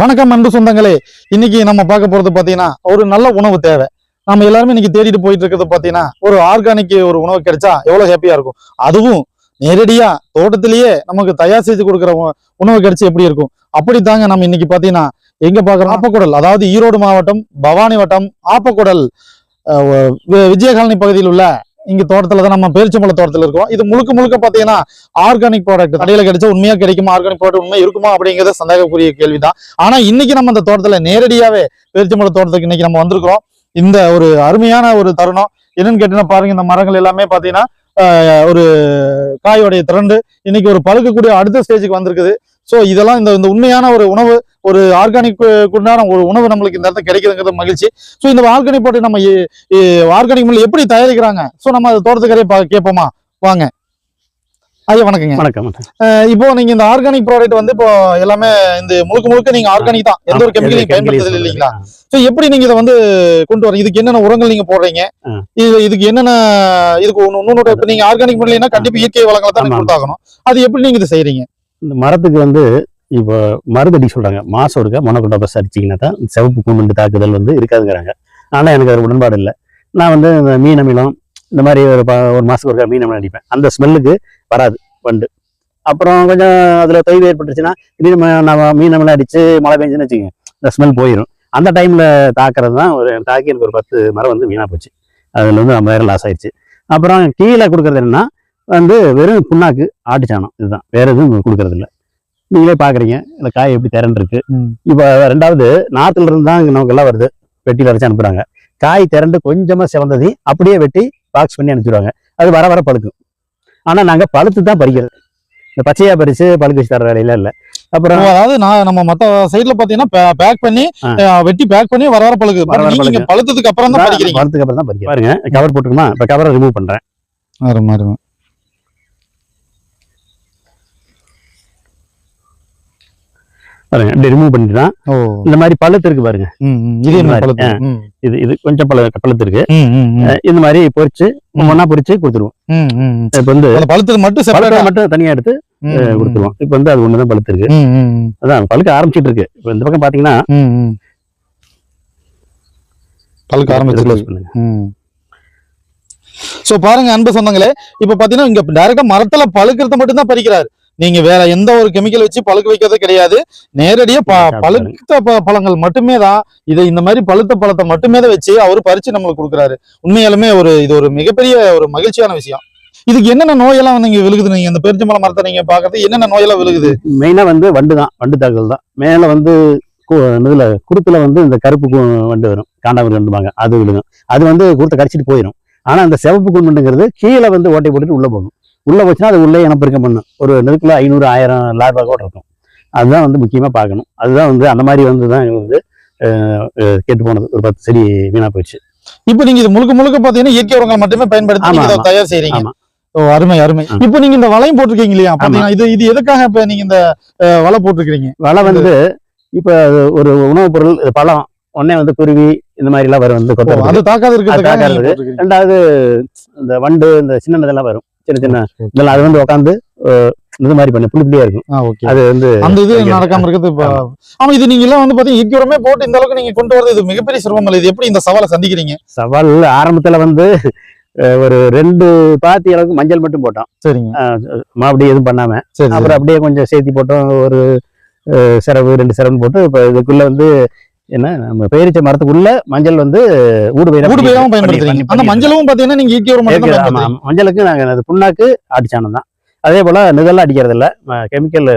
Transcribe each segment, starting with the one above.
வணக்கம் அன்பு சொந்தங்களே. இன்னைக்கு நம்ம பார்க்க போறது பாத்தீங்கன்னா ஒரு நல்ல உணவு தேவை. நம்ம எல்லாருமே இன்னைக்கு தேடிட்டு போயிட்டு இருக்கிறது பாத்தீங்கன்னா ஒரு ஆர்கானிக் ஒரு உணவு கிடைச்சா எவ்வளவு ஹாப்பியா இருக்கும். அதுவும் நேரடியா தோட்டத்திலேயே நமக்கு தயார் செய்து கொடுக்குற உணவு கிடைச்சு எப்படி இருக்கும். அப்படித்தாங்க நம்ம இன்னைக்கு பாத்தீங்கன்னா எங்க பாக்குறோம், ஆப்பக்கூடல், அதாவது ஈரோடு மாவட்டம் பவானி வட்டம் ஆப்பக்கூடல் விஜயகாலனி பகுதியில் உள்ள இங்க தோட்டத்துல தான் நம்ம பேரிச்சம்பழ தோட்டத்துல இருக்கோம். இது முழுக்க முழுக்க பாத்தீங்கன்னா ஆர்கானிக் ப்ராடக்ட். கடையில கிடைச்சா உண்மையா கிடைக்குமா, ஆர்கானிக் ப்ராடக்ட் உண்மையா இருக்குமா அப்படிங்கறத சந்தேகக்குரிய கேள்விதான். ஆனா இன்னைக்கு நம்ம இந்த தோட்டத்துல நேரடியாவே பேரிச்சம்பழ தோட்டத்துக்கு இன்னைக்கு நம்ம வந்திருக்கிறோம். இந்த ஒரு அருமையான ஒரு தருணம் என்னன்னு கேட்டீங்கன்னா பாருங்க, இந்த மரங்கள் எல்லாமே பாத்தீங்கன்னா ஒரு காயோடைய திரண்டு இன்னைக்கு ஒரு பழுக்கக்கூடிய அடுத்த ஸ்டேஜுக்கு வந்திருக்குது. ஸோ இதெல்லாம் இந்த உண்மையான ஒரு உணவு, ஒரு ஆர்கானிக் உண்டான ஒரு உணவு நம்மளுக்கு இந்த இடத்துல கிடைக்குதுங்கிறது மகிழ்ச்சி. ஸோ இந்த ஆர்கானிக் போட்டு நம்ம ஆர்கானிக் முறையில் எப்படி தயாரிக்கிறாங்க, ஸோ நம்ம தோட்டத்துக்கரையே கேட்போமா? வாங்க ஐயா. வணக்கங்க. வணக்கம். இப்போ நீங்க இந்த ஆர்கானிக் ப்ராடக்ட் வந்து இப்போ எல்லாமே இந்த முழுக்க நீங்க ஆர்கானிக் தான், எந்த ஒரு கெமிக்கலையும் பயன்படுத்துறது இல்லைங்களா? ஸோ எப்படி நீங்க இதை வந்து கொண்டு வரீங்க? இதுக்கு என்னென்ன உரங்கள் நீங்க போடுறீங்க? இதுக்கு என்னென்ன இன்னொரு இப்ப நீங்க ஆர்கானிக் பண்ணலைன்னா கண்டிப்பா இயற்கை வளங்களை தான் நீங்க கொடுத்தாகணும். அது எப்படி நீங்க இதை செய்யறீங்க? இந்த மரத்துக்கு வந்து இப்போ மருந்தடி சொல்றாங்க, மாசம் ஒருக்க மொனோகோட்டோபாஸ் அடிச்சிங்கன்னா தான் சிவப்பு கூம்புண்டு தாக்குதல் வந்து இருக்காதுங்கிறாங்க. ஆனால் எனக்கு அது உடன்பாடு இல்லை. நான் வந்து இந்த மீன் அமிலம் இந்த மாதிரி ஒரு மாசத்துக்கு ஒருக்கா மீன் அமிலம் அடிப்பேன். அந்த ஸ்மெல்லுக்கு வராது வண்டு. அப்புறம் கொஞ்சம் அதில் தொய்வு ஏற்பட்டுச்சுன்னா நம்ம மீன் அமிலம் அடித்து மழை பெஞ்சுன்னு வச்சுக்கோங்க, இந்த ஸ்மெல் போயிடும். அந்த டைமில் தாக்குறது தான் தாக்கி எனக்கு ஒரு 10 மரம் வந்து வீணாக போச்சு. அதில் வந்து 50,000 லாஸ் ஆயிடுச்சு. அப்புறம் கீழே கொடுக்குறது என்னன்னா வந்து வெறும் புண்ணாக்கு, ஆட்டுச்சாணம், இதுதான், வேற எதுவும் கொடுக்கறது இல்லை. நீங்களே பாக்குறீங்க இந்த காய் எப்படி திரண்டு இருக்கு. இப்ப ரெண்டாவது நார்த்துல இருந்து தான் நமக்கு எல்லாம் வருது, வெட்டியில அரைச்சு அனுப்புறாங்க. காய் திரண்டு கொஞ்சமா சிவந்ததையும் அப்படியே வெட்டி பாக்ஸ் பண்ணி அனுப்பிச்சிடுவாங்க. அது வர வர பழுக்கும். ஆனா நாங்க பழுத்து தான் பறிக்கிறது, இந்த பச்சையா பறிச்சு பழுக்க வச்சு தர வேலையில இல்ல. அப்புறம் அதாவது நம்ம மத்த சைட்ல பாத்தீங்கன்னா பேக் பண்ணி வெட்டி பேக் பண்ணி வர வர பழுக்கு, பழுத்ததுக்கு அப்புறம் தான் பறிக்கிறீங்க. பழுத்துக்கு அப்புறம் தான் பறிக்கிறேன். பாருங்க கவர் போட்டுருமா, இப்ப கவரை ரிமூவ் பண்றேன். பாருங்க இப்படி ரிமூவ் பண்ணிட்டுதான் இந்த மாதிரி பழுத்து இருக்கு பாருங்க. இது கொஞ்சம் பழுத்து இருக்கு. இந்த மாதிரி பொரிச்சு ஒன்னா பொரிச்சு கொடுத்துருவோம். இப்ப வந்து பழுத்து மட்டும் தனியா எடுத்து கொடுத்துருவோம். இப்ப வந்து அது ஒண்ணுதான் பழுத்து இருக்கு, அதான் பழுக்க ஆரம்பிச்சிட்டு இருக்கு. இப்ப இந்த பக்கம் பாத்தீங்கன்னா பழுக்க ஆரம்பிச்சிருக்கு. சோ பாருங்க அன்பு சொந்தங்களே, இப்ப பாத்தீங்கன்னா இங்க டைரக்டா மரத்துல பழுக்கிறத மட்டும் தான் பறிக்கிறாரு. நீங்க வேற எந்த ஒரு கெமிக்கல் வச்சு பழுக்க வைக்கிறது கிடையாது. நேரடியா பழுத்த பழங்கள் மட்டுமே தான், இதை இந்த மாதிரி பழுத்த பழத்தை மட்டுமே தான் வச்சு அவரு பறிச்சு நம்மளுக்கு கொடுக்குறாரு. உண்மையாலுமே இது ஒரு மிகப்பெரிய ஒரு மகிழ்ச்சியான விஷயம். இதுக்கு என்னென்ன நோயெல்லாம் நீங்க விழுகுது? நீங்க இந்த பேரிச்சம்பழ மரத்தை நீங்க பாக்குறது என்னென்ன நோயெல்லாம் விழுகுது? மெயினா வந்து வண்டு தான், வண்டு தாக்குதல் தான். மேல வந்து இதுல குருத்துல வந்து இந்த கருப்பு வண்டு வரும், காண்டாமிருகம் வண்டுவாங்க, அது விழுகும். அது வந்து குருத்தை கடிச்சிட்டு போயிடும். ஆனா அந்த சிவப்பு கூண்டுங்கிறது கீழே வந்து ஓட்டை போட்டுட்டு உள்ள போகும். உள்ள போச்சுன்னா அது உள்ளே இனப்பெருக்கம் பண்ணும். ஒரு நெருக்குல 500-1000 லார்வா கூட இருக்கும். அதுதான் வந்து முக்கியமா பார்க்கணும். அதுதான் வந்து அந்த மாதிரி வந்து தான் வந்து கேட்டு போனது. ஒரு 10 செடி வீணா போயிடுச்சு. இப்ப நீங்க இது முழுக்க பாத்தீங்கன்னா இயற்கை உரங்கள் மட்டுமே பயன்படுத்தி தயார் செய்றீங்க. அருமை அருமை. இப்ப நீங்க இந்த வலையும் போட்டிருக்கீங்க இல்லையா? இது எதுக்காக இப்ப நீங்க இந்த வலை போட்டிருக்கீங்க? வலை வந்து இப்ப ஒரு உணவுப் பொருள், பழம் உடனே வந்து குருவி இந்த மாதிரி எல்லாம் வரும், வந்து அது தாக்காது இருக்கு. ரெண்டாவது இந்த வண்டு, இந்த சின்ன இதெல்லாம் வரும், சின்ன சின்ன இதெல்லாம், அது வந்து உட்காந்து இந்த மாதிரி பண்ணி புள்ளியா இருக்கும். அது வந்து அந்த இது நடக்காம இருக்குது. ஆமா, இது நீங்க எல்லாம் வந்து பாத்தீங்கன்னா இயற்கை உரமே போட்டு இந்த அளவுக்கு நீங்க கொண்டு வரது இது மிகப்பெரிய சிரமம் இல்லை. இது எப்படி இந்த சவாலை சந்திக்கிறீங்க? சவால் ஆரம்பத்துல வந்து ஒரு 2 பாத்தி அளவுக்கு மஞ்சள் மட்டும் போட்டோம். சரிங்க. மறுபடியும் எதுவும் பண்ணாம அப்புறம் அப்படியே கொஞ்சம் சேர்த்தி போட்டோம். ஒரு சிரவு 2 சிரவு போட்டு இப்ப இதுக்குள்ள வந்து என்ன, நம்ம பேரிச்ச மரத்துக்குள்ள மஞ்சள் வந்து ஊடுபயிராகவும் பயன்படுத்துறீங்க. அந்த மஞ்சளும் பாத்தீங்கன்னா நீங்க இயற்கை உரம். மஞ்சளுக்கு நாங்க அது புண்ணாக்கு, ஆட்டுச்சாணம் தான். அதே போல இதெல்லாம் அடிக்கிறது இல்ல, கெமிக்கல்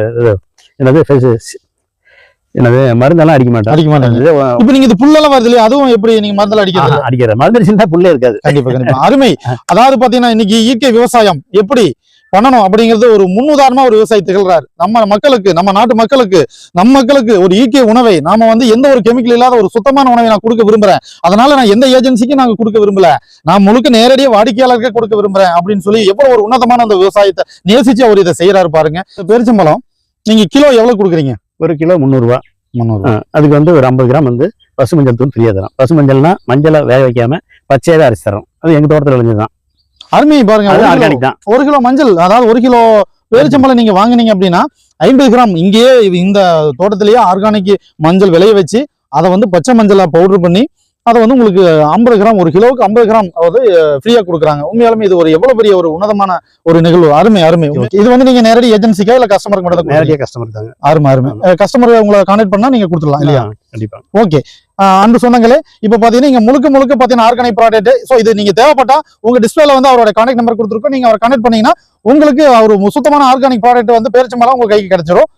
என்னது மருந்தெல்லாம் அடிக்க மாட்டோம். இப்ப நீங்க இது புல்லெல்லாம் வருது இல்லையா, அதுவும் எப்படி நீங்க மருந்தெல்லாம் அடிக்கிற மருந்து அடிச்சுட்டா புல்லே இருக்காது. கண்டிப்பா அருமை. அதாவது பாத்தீங்கன்னா இன்னைக்கு இயற்கை விவசாயம் எப்படி பண்ணணும் அப்படிங்கிறது ஒரு முன்னுதாரணமா ஒரு விவசாயி திகழ்றாரு. நம்ம மக்களுக்கு, நம்ம நாட்டு மக்களுக்கு ஒரு இயற்கை உணவை நாம வந்து எந்த ஒரு கெமிக்கல் இல்லாத ஒரு சுத்தமான உணவை நான் கொடுக்க விரும்புறேன். அதனால நான் எந்த ஏஜென்சிக்கும் நாங்க கொடுக்க விரும்பல, நான் முழுக்க நேரடியாக வாடிக்கையாளருக்கு கொடுக்க விரும்புறேன் அப்படின்னு சொல்லி எவ்வளவு ஒரு உன்னதமான அந்த விவசாயத்தை நேசிச்சு அவர் இதை செய்யறாரு பாருங்க. பேரிச்சம்பழம் நீங்க கிலோ எவ்வளவு கொடுக்குறீங்க? 1 கிலோ 300 ரூபா. அதுக்கு வந்து ஒரு 50 கிராம் வந்து பசு மஞ்சள் தூள் ஃப்ரீயா தரோம். பசு மஞ்சள்னா மஞ்சளை வேக வைக்காம பச்சையாவே அரைச்சு தரோம். அது எங்க தோட்டத்தில் விளைஞ்சதுதான். அருமை பாருங்க. 1 கிலோ மஞ்சள், அதாவது 1 கிலோ பேரிச்சம்பழம் நீங்க வாங்குனீங்க அப்படின்னா 50 கிராம் இங்கேயே இந்த தோட்டத்திலேயே ஆர்கானிக் மஞ்சள் விளைய வச்சு அதை வந்து பச்சை மஞ்சளா பவுடர் பண்ணி அதை வந்து உங்களுக்கு 50 கிராம், ஒரு கிலோவுக்கு 50 கிராம் அதாவது ஃப்ரீயா கொடுக்குறாங்க. உண்மையாலுமே இது ஒரு எவ்வளவு பெரிய ஒரு உன்னதமான ஒரு நிகழ்வு. அருமை அருமை. இது வந்து நீங்க நேரடி ஏஜென்சிக்கா இல்ல கஸ்டமருக்கு மட்டும் தான்? நேரடியாக கஸ்டமர் தாங்க. அருமை அருமை. கஸ்டமர் உங்களை கான்டாக்ட் பண்ணா நீங்க கொடுத்துடலாம் இல்லையா? கண்டிப்பா. ஓகே. அன்பு சொந்தங்களே, இப்ப பாத்தீங்கன்னா இங்க முழுக்க பாத்தீங்கன்னா ஆர்கானிக் ப்ராடக்ட். சோ இது நீங்க தேவைப்பட்டா உங்க டிஸ்பிளேல வந்து அவரோட கான்டாக்ட் நம்பர் கொடுத்துருக்கோம். நீங்க அவரை கான்டாக்ட் பண்ணீங்கன்னா உங்களுக்கு ஒரு சுத்தமான ஆர்கானிக் ப்ராடக்ட் வந்து பேரிச்சம்பழம் உங்க கைக்கு கிடைச்சிடும்.